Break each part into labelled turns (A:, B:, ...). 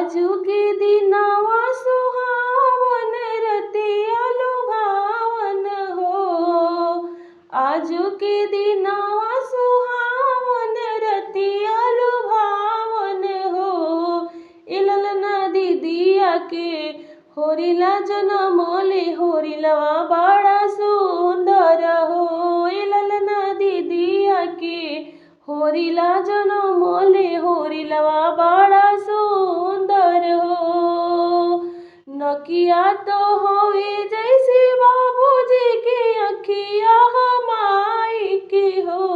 A: आजू के दिनवा सुहावन रतिया लुभावन हो। आजू के दिनवा सुहावन रतिया लुभावन हो। इलल ना दीदिया के होरिला जनमले होरिलवा बड़ा सुंदर हो। इलल ना दीदिया के होरिला जनमले होरिलवा बड़ा सुंदर हो। नकिया तो होवे जैसे बाबूजी के अखिया हमाई के हो।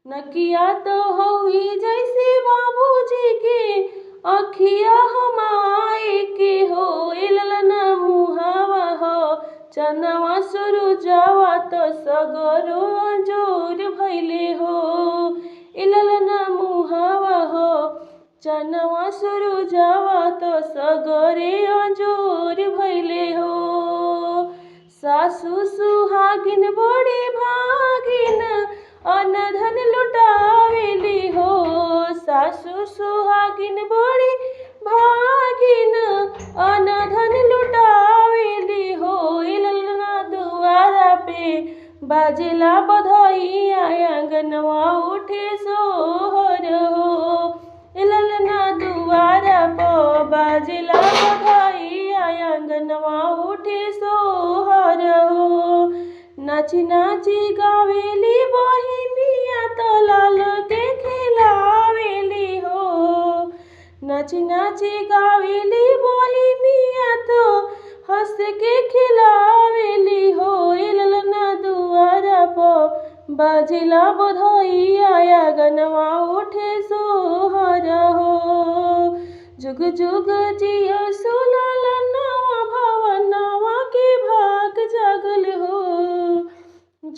A: नकिया तो होवे जैसे बाबूजी के अखिया हमाई के हो। इलल ना मुहावा हो चनवा सुरुजवा तो सगरो जोर भैले हो। इलल ना मुहावा हो चनवा सुरुजवा तो सगरे जोर भैले हो। सासु सुहागिन बड़ी भागिन अनधन लुटावेली हो। सासु सुहागिन बड़ी भागिन अनधन लुटावेली हो। इलल ना दुआरा पे बाजेला बधइया आंगनवा उठे सोहर हो। इलल ना दुआरा पे बाजेला बधइया आंगनवा उठे सोहर हो। नाची नाची गावेली बहिनिया तो लाल के खिलावेली हो। नाची नाची गावेली बहिनिया तो हंस के खिलावेली हो। इलल ना दुआरा पर बाजेला बधइया आंगनवा उठे सोहर हो। जुग जुग जिया सुलल नवा भवनवा के भाग जागल हो।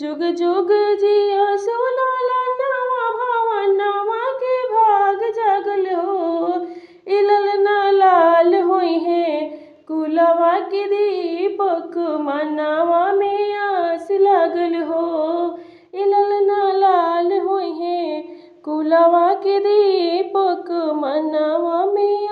A: जुग जुग जिया सुलल नवा भवनवा के भाग जागल हो। इलल ना लाल होई है कुलवा के दीपक मनवा में आस लागल हो। इलल ना लाल होई है कुलवा के दीपक मनवा में